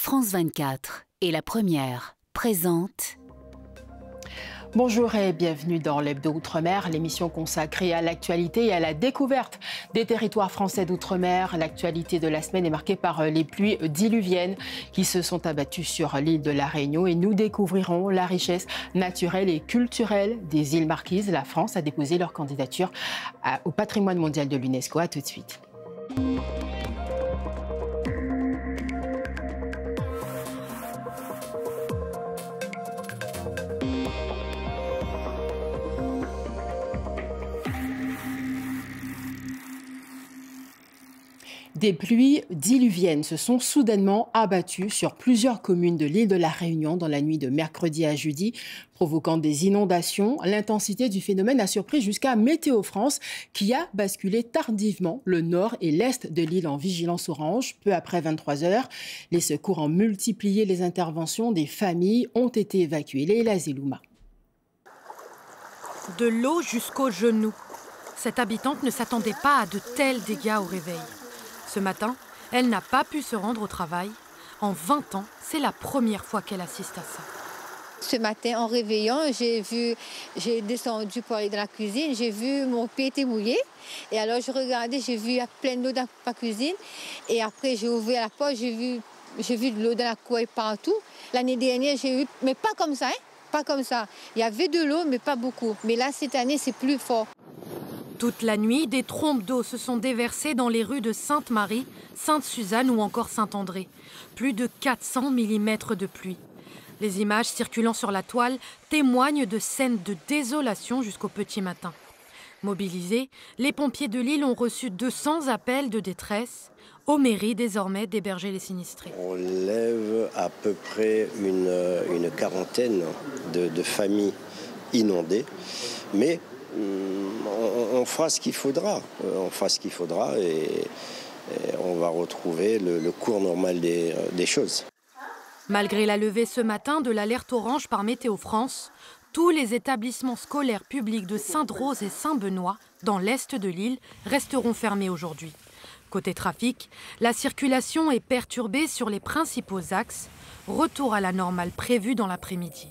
France 24 et La Première présente. Bonjour et bienvenue dans l'Hebdo Outre-mer, l'émission consacrée à l'actualité et à la découverte des territoires français d'outre-mer. L'actualité de la semaine est marquée par les pluies diluviennes qui se sont abattues sur l'île de la Réunion et nous découvrirons la richesse naturelle et culturelle des îles Marquises. La France a déposé leur candidature au patrimoine mondial de l'UNESCO. À tout de suite. Des pluies diluviennes se sont soudainement abattues sur plusieurs communes de l'île de la Réunion dans la nuit de mercredi à jeudi, provoquant des inondations. L'intensité du phénomène a surpris jusqu'à Météo France, qui a basculé tardivement le nord et l'est de l'île en vigilance orange. Peu après 23 h, les secours ont multiplié les interventions. Des familles ont été évacuées. Leila Zelouma. De l'eau jusqu'aux genoux. Cette habitante ne s'attendait pas à de tels dégâts au réveil. Ce matin, elle n'a pas pu se rendre au travail. En 20 ans, c'est la première fois qu'elle assiste à ça. Ce matin, en réveillant, j'ai descendu pour aller dans la cuisine. J'ai vu mon pied était mouillé. Et alors, je regardais, j'ai vu plein d'eau dans ma cuisine. Et après, j'ai ouvert la porte, j'ai vu de l'eau dans la cour et partout. L'année dernière, j'ai eu, mais pas comme ça, hein? Pas comme ça. Il y avait de l'eau, mais pas beaucoup. Mais là, cette année, c'est plus fort. Toute la nuit, des trompes d'eau se sont déversées dans les rues de Sainte-Marie, Sainte-Suzanne ou encore Saint-André. Plus de 400 mm de pluie. Les images circulant sur la toile témoignent de scènes de désolation jusqu'au petit matin. Mobilisés, les pompiers de l'île ont reçu 200 appels de détresse. Aux mairies, désormais, d'héberger les sinistrés. On lève à peu près une quarantaine de familles inondées, mais on fera ce qu'il faudra. On fera ce qu'il faudra et on va retrouver le cours normal des choses. Malgré la levée ce matin de l'alerte orange par Météo France, tous les établissements scolaires publics de Sainte-Rose et Saint-Benoît, dans l'est de l'île, resteront fermés aujourd'hui. Côté trafic, la circulation est perturbée sur les principaux axes. Retour à la normale prévu dans l'après-midi.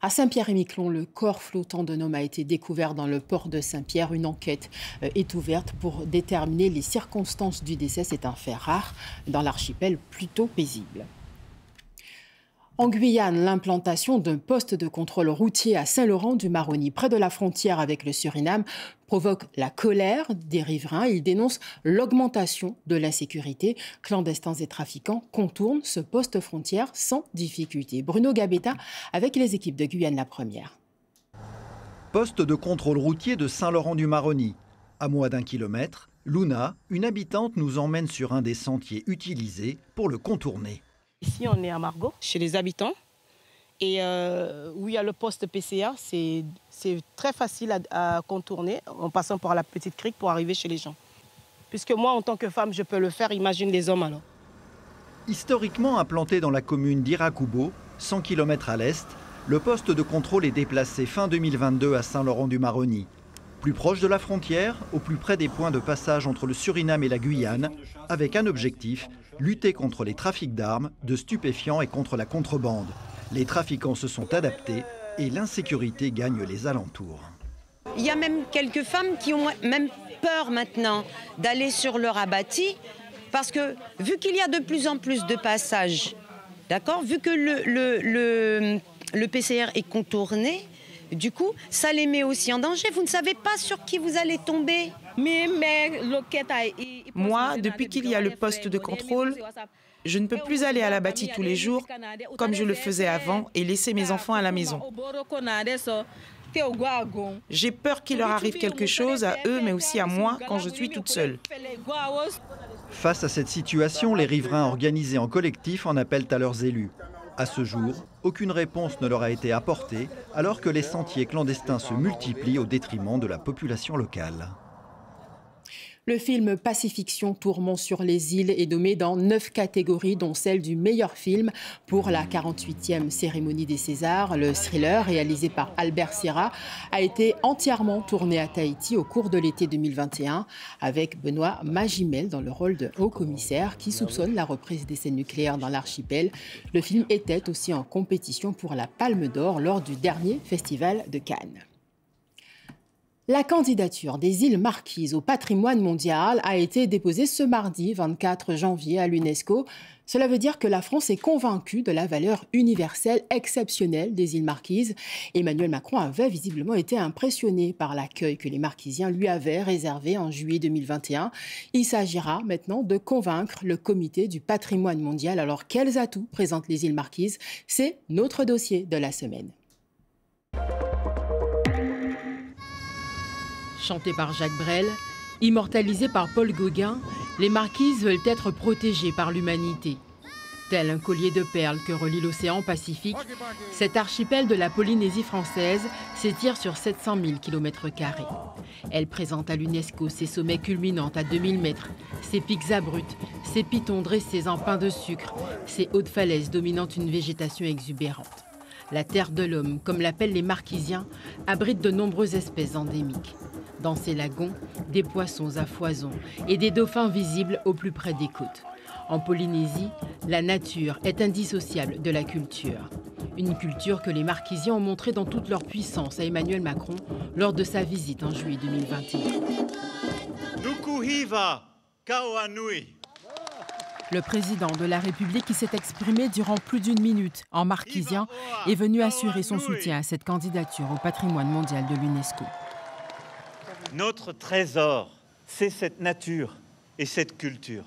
À Saint-Pierre-et-Miquelon, le corps flottant d'un homme a été découvert dans le port de Saint-Pierre. Une enquête est ouverte pour déterminer les circonstances du décès. C'est un fait rare dans l'archipel, plutôt paisible. En Guyane, l'implantation d'un poste de contrôle routier à Saint-Laurent-du-Maroni, près de la frontière avec le Suriname, provoque la colère des riverains. Ils dénoncent l'augmentation de l'insécurité. Clandestins et trafiquants contournent ce poste frontière sans difficulté. Bruno Gabetta avec les équipes de Guyane La Première. Poste de contrôle routier de Saint-Laurent-du-Maroni. À moins d'1 kilomètre, Luna, une habitante, nous emmène sur un des sentiers utilisés pour le contourner. Ici, on est à Margot, chez les habitants. Et où il y a le poste PCA, c'est très facile à contourner en passant par la petite crique pour arriver chez les gens. Puisque moi, en tant que femme, je peux le faire, imagine les hommes alors. Historiquement implanté dans la commune d'Irakubo, 100 km à l'est, le poste de contrôle est déplacé fin 2022 à Saint-Laurent-du-Maroni. Plus proche de la frontière, au plus près des points de passage entre le Suriname et la Guyane, avec un objectif, lutter contre les trafics d'armes, de stupéfiants et contre la contrebande. Les trafiquants se sont adaptés et l'insécurité gagne les alentours. Il y a même quelques femmes qui ont même peur maintenant d'aller sur leur abatis parce que vu qu'il y a de plus en plus de passages, d'accord, vu que le PCR est contourné, du coup, ça les met aussi en danger. Vous ne savez pas sur qui vous allez tomber. Moi, depuis qu'il y a le poste de contrôle, je ne peux plus aller à l'abattis tous les jours comme je le faisais avant et laisser mes enfants à la maison. J'ai peur qu'il leur arrive quelque chose à eux, mais aussi à moi quand je suis toute seule. Face à cette situation, les riverains organisés en collectif en appellent à leurs élus. À ce jour, aucune réponse ne leur a été apportée alors que les sentiers clandestins se multiplient au détriment de la population locale. Le film Pacifiction, Tourment sur les îles est nommé dans 9 catégories, dont celle du meilleur film pour la 48e cérémonie des Césars. Le thriller, réalisé par Albert Serra, a été entièrement tourné à Tahiti au cours de l'été 2021, avec Benoît Magimel dans le rôle de haut-commissaire qui soupçonne la reprise d'essais nucléaires dans l'archipel. Le film était aussi en compétition pour la Palme d'Or lors du dernier festival de Cannes. La candidature des îles Marquises au patrimoine mondial a été déposée ce mardi 24 janvier à l'UNESCO. Cela veut dire que la France est convaincue de la valeur universelle exceptionnelle des îles Marquises. Emmanuel Macron avait visiblement été impressionné par l'accueil que les Marquisiens lui avaient réservé en juillet 2021. Il s'agira maintenant de convaincre le comité du patrimoine mondial. Alors quels atouts présentent les îles Marquises? C'est notre dossier de la semaine. Chanté par Jacques Brel, immortalisé par Paul Gauguin, les Marquises veulent être protégées par l'humanité. Tel un collier de perles que relie l'océan Pacifique, cet archipel de la Polynésie française s'étire sur 700 000 km². Elle présente à l'UNESCO ses sommets culminants à 2000 mètres, ses pics abrupts, ses pitons dressés en pain de sucre, ses hautes falaises dominant une végétation exubérante. La terre de l'homme, comme l'appellent les Marquisiens, abrite de nombreuses espèces endémiques. Dans ces lagons, des poissons à foison et des dauphins visibles au plus près des côtes. En Polynésie, la nature est indissociable de la culture. Une culture que les Marquisiens ont montrée dans toute leur puissance à Emmanuel Macron lors de sa visite en juillet 2021. Le président de la République, qui s'est exprimé durant plus d'1 minute en marquisien, est venu assurer son soutien à cette candidature au patrimoine mondial de l'UNESCO. Notre trésor, c'est cette nature et cette culture.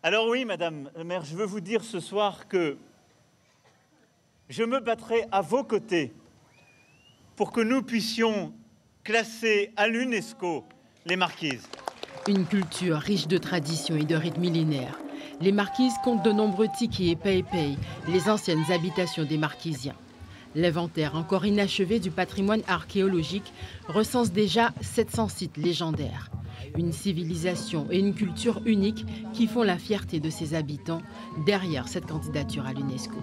Alors oui, Madame la maire, je veux vous dire ce soir que je me battrai à vos côtés pour que nous puissions classer à l'UNESCO les Marquises. Une culture riche de traditions et de rites millénaires. Les Marquises comptent de nombreux tikis et pei-pei, les anciennes habitations des Marquisiens. L'inventaire encore inachevé du patrimoine archéologique recense déjà 700 sites légendaires. Une civilisation et une culture uniques qui font la fierté de ses habitants derrière cette candidature à l'UNESCO.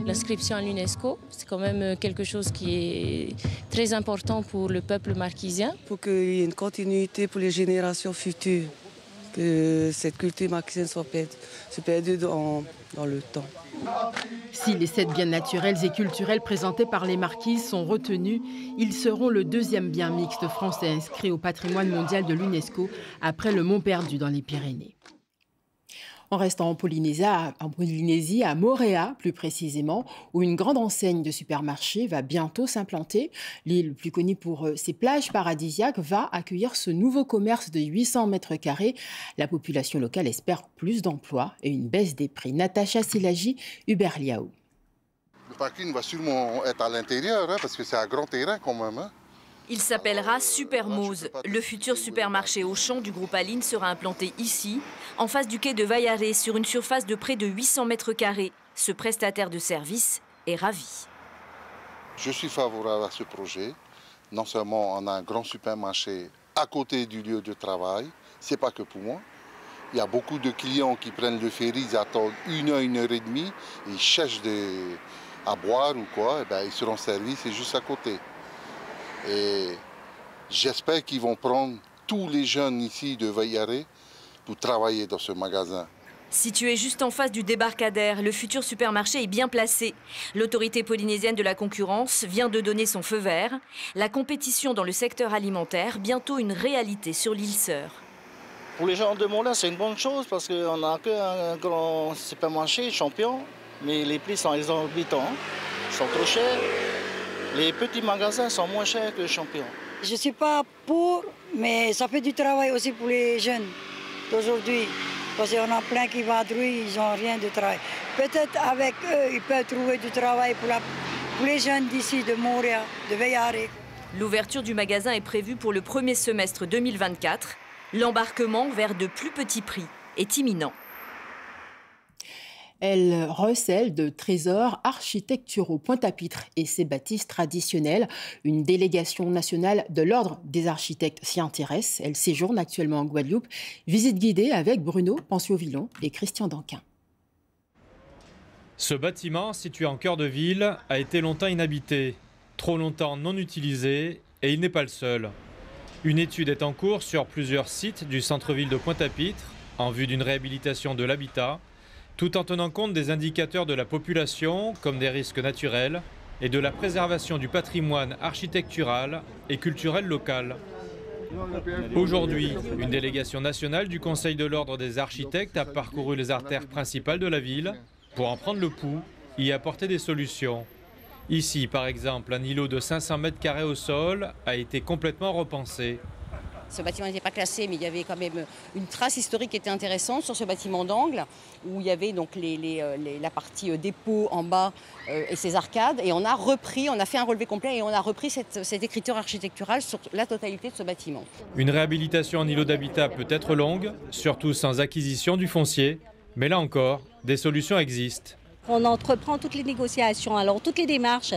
L'inscription à l'UNESCO, c'est quand même quelque chose qui est très important pour le peuple marquisien. Pour qu'il y ait une continuité pour les générations futures, que cette culture marquisienne soit perdue dans le temps. Si les 7 biens naturels et culturels présentés par les Marquises sont retenus, ils seront le 2e bien mixte français inscrit au patrimoine mondial de l'UNESCO après le Mont Perdu dans les Pyrénées. En restant en Polynésie, à Moorea plus précisément, où une grande enseigne de supermarché va bientôt s'implanter. L'île, plus connue pour ses plages paradisiaques, va accueillir ce nouveau commerce de 800 mètres carrés. La population locale espère plus d'emplois et une baisse des prix. Natacha Silagi, Hubert Liao. Le parking va sûrement être à l'intérieur, parce que c'est un grand terrain quand même. Il s'appellera Supermose. Le futur supermarché Auchan du groupe Aline sera implanté ici, en face du quai de Vaiaré, sur une surface de près de 800 mètres carrés. Ce prestataire de service est ravi. Je suis favorable à ce projet. Non seulement on a un grand supermarché à côté du lieu de travail, c'est pas que pour moi. Il y a beaucoup de clients qui prennent le ferry, ils attendent 1 heure, 1 heure et demie, ils cherchent à boire ou quoi, et bien, ils seront servis, c'est juste à côté. Et j'espère qu'ils vont prendre tous les jeunes ici de Vaiaré pour travailler dans ce magasin. Situé juste en face du débarcadère, le futur supermarché est bien placé. L'autorité polynésienne de la concurrence vient de donner son feu vert. La compétition dans le secteur alimentaire, bientôt une réalité sur l'île Sœur. Pour les gens de Moulin, c'est une bonne chose parce qu'on n'a qu'un grand supermarché champion, mais les prix sont exorbitants, ils sont trop chers. Les petits magasins sont moins chers que les champions. Je ne suis pas pour, mais ça fait du travail aussi pour les jeunes d'aujourd'hui. Parce qu'il y en a plein qui vadrouillent, ils n'ont rien de travail. Peut-être avec eux, ils peuvent trouver du travail pour les jeunes d'ici, de Moorea, de Vaiaré. L'ouverture du magasin est prévue pour le premier semestre 2024. L'embarquement vers de plus petits prix est imminent. Elle recèle de trésors architecturaux. Pointe-à-Pitre et ses bâtisses traditionnelles. Une délégation nationale de l'Ordre des architectes s'y intéresse. Elle séjourne actuellement en Guadeloupe. Visite guidée avec Bruno Pencio-Villon et Christian Danquin. Ce bâtiment, situé en cœur de ville, a été longtemps inhabité, trop longtemps non utilisé, et il n'est pas le seul. Une étude est en cours sur plusieurs sites du centre-ville de Pointe-à-Pitre, en vue d'une réhabilitation de l'habitat, tout en tenant compte des indicateurs de la population, comme des risques naturels, et de la préservation du patrimoine architectural et culturel local. Aujourd'hui, une délégation nationale du Conseil de l'Ordre des architectes a parcouru les artères principales de la ville pour en prendre le pouls et y apporter des solutions. Ici, par exemple, un îlot de 500 mètres carrés au sol a été complètement repensé. Ce bâtiment n'était pas classé, mais il y avait quand même une trace historique qui était intéressante sur ce bâtiment d'angle, où il y avait donc la partie dépôt en bas et ses arcades. Et on a fait un relevé complet et on a repris cette écriture architecturale sur la totalité de ce bâtiment. Une réhabilitation en îlot d'habitat peut être longue, surtout sans acquisition du foncier. Mais là encore, des solutions existent. On entreprend toutes les négociations, alors toutes les démarches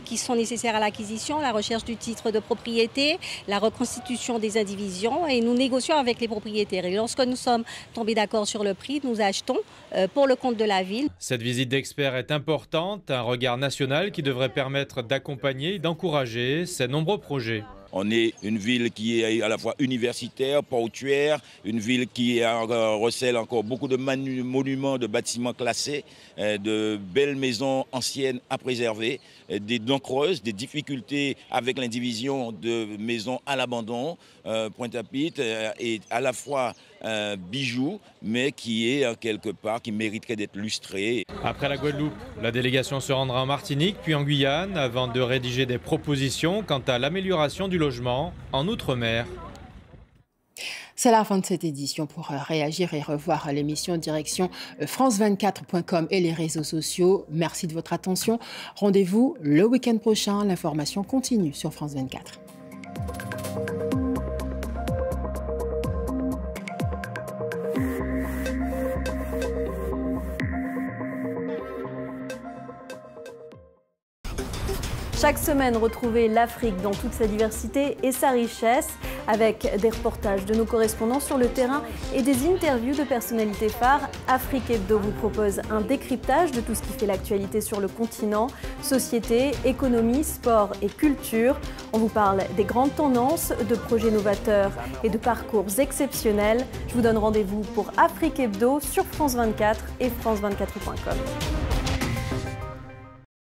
qui sont nécessaires à l'acquisition, la recherche du titre de propriété, la reconstitution des indivisions, et nous négocions avec les propriétaires. Et lorsque nous sommes tombés d'accord sur le prix, nous achetons pour le compte de la ville. Cette visite d'experts est importante, un regard national qui devrait permettre d'accompagner et d'encourager ces nombreux projets. On est une ville qui est à la fois universitaire, portuaire, une ville qui recèle encore beaucoup de monuments, de bâtiments classés, de belles maisons anciennes à préserver, des dents creuses, des difficultés avec l'indivision de maisons à l'abandon. Pointe-à-Pitre est à la fois bijou, mais qui est quelque part, qui mériterait d'être lustré. Après la Guadeloupe, la délégation se rendra en Martinique puis en Guyane avant de rédiger des propositions quant à l'amélioration du logement en Outre-mer. C'est la fin de cette édition. Pour réagir et revoir l'émission, direction france24.com et les réseaux sociaux. Merci de votre attention. Rendez-vous le week-end prochain. L'information continue sur France 24. Chaque semaine, retrouvez l'Afrique dans toute sa diversité et sa richesse, avec des reportages de nos correspondants sur le terrain et des interviews de personnalités phares. Afrique Hebdo vous propose un décryptage de tout ce qui fait l'actualité sur le continent, société, économie, sport et culture. On vous parle des grandes tendances, de projets novateurs et de parcours exceptionnels. Je vous donne rendez-vous pour Afrique Hebdo sur France 24 et france24.com.